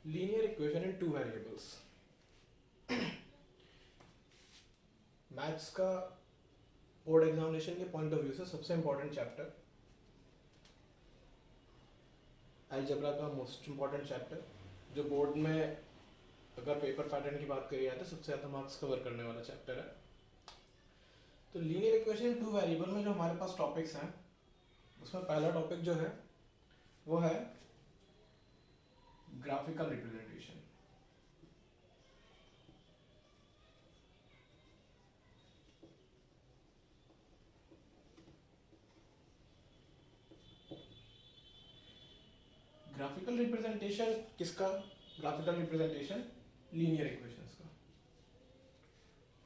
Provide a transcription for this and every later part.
Linear equation in two variables. Maths का board examination के point of view से सबसे इंपॉर्टेंट चैप्टर, अलजेब्रा का मोस्ट इंपॉर्टेंट चैप्टर, जो बोर्ड में अगर पेपर पैटर्न की बात करी जाए तो सबसे ज़्यादा मार्क्स कवर करने वाला चैप्टर है। तो linear equation in two variable में जो हमारे पास टॉपिक्स हैं, उसमें पहला टॉपिक जो है वो है ग्राफिकल रिप्रेजेंटेशन। ग्राफिकल रिप्रेजेंटेशन किसका? ग्राफिकल रिप्रेजेंटेशन लीनियर इक्वेशंस का।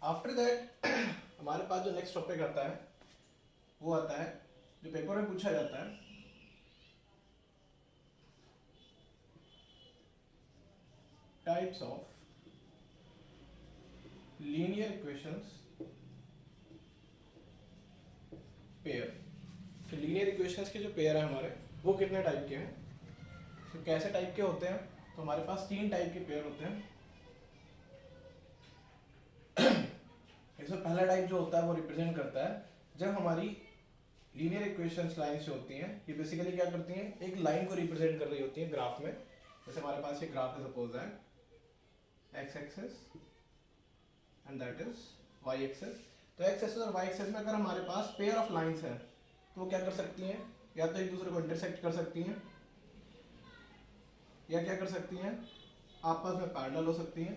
आफ्टर दैट हमारे पास जो नेक्स्ट टॉपिक आता है वो आता है जो पेपर में पूछा जाता है, types of linear equations pair. तो लीनियर इक्वेशंस के जो पेयर है हमारे, वो कितने टाइप के हैं, तो कैसे टाइप के होते हैं? तो हमारे पास 3 टाइप के पेयर होते हैं। इसमें पहला टाइप जो होता है वो रिप्रेजेंट करता है जब हमारी लीनियर इक्वेशंस लाइंस जो होती हैं, ये बेसिकली क्या करती हैं, एक लाइन को रिप्रेजेंट कर रही होती है ग्राफ में। जैसे हमारे पास ये ग्राफ है, suppose that X axis and that is Y axis. तो एक्स एक्सिस और वाई एक्सिस में अगर हमारे पास पेयर ऑफ लाइंस है तो वो क्या कर सकती हैं, या तो एक दूसरे को इंटरसेक्ट कर सकती हैं, या क्या कर सकती हैं, आपस में पैरेलल हो सकती हैं,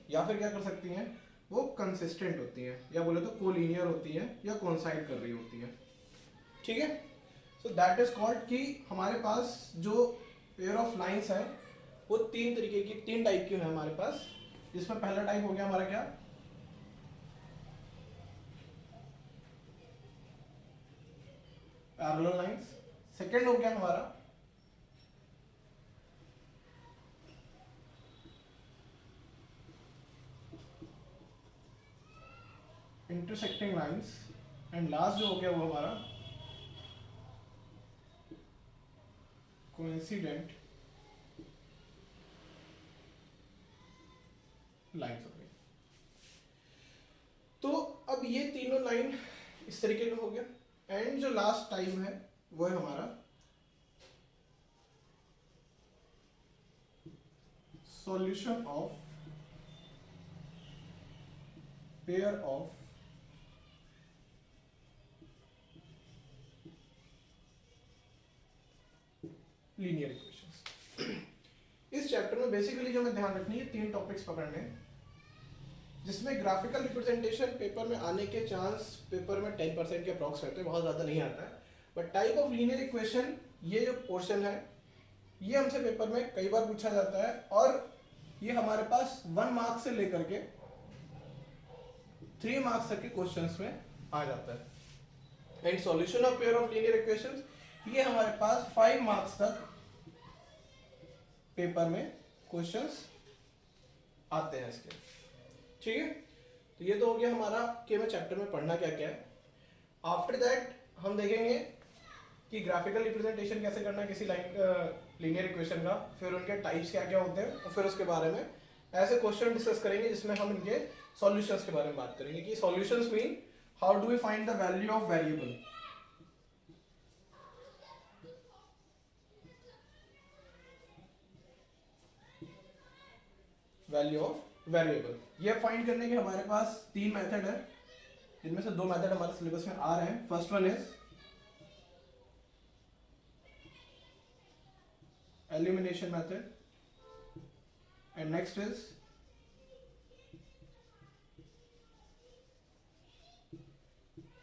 या फिर क्या कर सकती हैं, वो कंसिस्टेंट होती हैं, या बोले तो कोलिनियर होती हैं, या कोइंसाइड कर रही होती हैं। ठीक है, सो दैट इज कॉल्ड कि हमारे पास जो पेयर ऑफ लाइंस है वो 3 तरीके की, 3 टाइप की है हमारे पास। जिसमें पहला टाइप हो गया हमारा क्या, पैरेलल लाइंस। सेकंड हो गया हमारा इंटरसेक्टिंग लाइंस, एंड लास्ट जो हो गया वो हमारा कोइंसिडेंट लाइंस हो गई। तो अब ये तीनों लाइन इस तरीके का हो गया। एंड जो लास्ट टाइम है वो है हमारा solution of pair of linear equations. इस चैप्टर में बेसिकली जो हमें ध्यान रखनी है, 3 टॉपिक्स पकड़ने हैं, जिसमें ग्राफिकल रिप्रेजेंटेशन पेपर में आने के चांस पेपर में 10% के अप्रॉक्स रहते हैं, बहुत ज़्यादा नहीं आता है। But type of linear equation, ये जो पोर्शन है ये हमसे पेपर में कई बार पूछा जाता है, और ये हमारे पास 1 मार्क्स से लेकर के 3 मार्क्स तक के क्वेश्चंस में आ जाता है। And solution of pair of linear equations, ये हमारे पास 5 मार्क्स तक पेपर में क्वेश्चंस आते हैं इसके। ठीक है, तो ये तो हो गया हमारा कि हमें चैप्टर में पढ़ना क्या क्या है। आफ्टर दैट हम देखेंगे कि ग्राफिकल रिप्रेजेंटेशन कैसे करना है किसी लाइन लीनियर इक्वेशन का, फिर उनके टाइप्स क्या क्या होते हैं, और फिर उसके बारे में ऐसे क्वेश्चन डिस्कस करेंगे जिसमें हम इनके सॉल्यूशंस के बारे में बात करेंगे कि solutions mean how do we find the value of variable. Value of variable ये फाइंड करने के हमारे पास 3 मेथड है, जिनमें से 2 मेथड हमारे सिलेबस में आ रहे हैं। First one is elimination method, and next is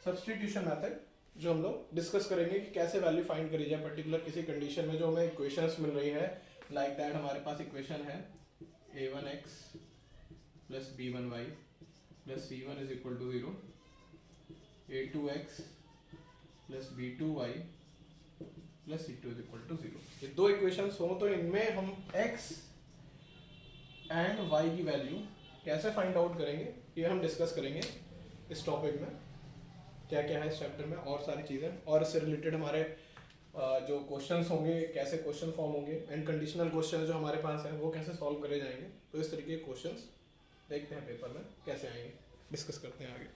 substitution method, जो हम लोग डिस्कस करेंगे कि कैसे वैल्यू फाइंड करी जाए पर्टिकुलर किसी कंडीशन में जो हमें इक्वेशंस मिल रही है। लाइक दैट हमारे पास इक्वेशन है a1x plus b1y plus c1 is equal to 0, a2x plus b2y plus c2 is equal to 0। ये 2 इक्वेशंस हो तो इनमें हम x एंड y की वैल्यू कैसे फाइंड आउट करेंगे, ये हम डिस्कस करेंगे इस टॉपिक में। क्या क्या है इस चैप्टर में, और सारी चीज़ें, और इससे रिलेटेड हमारे जो क्वेश्चंस होंगे कैसे क्वेश्चन फॉर्म होंगे एंड कंडीशनल क्वेश्चन जो हमारे पास हैं वो कैसे सॉल्व करे जाएंगे। तो इस तरीके के क्वेश्चंस देखते हैं पेपर में कैसे आएंगे, डिस्कस करते हैं आगे।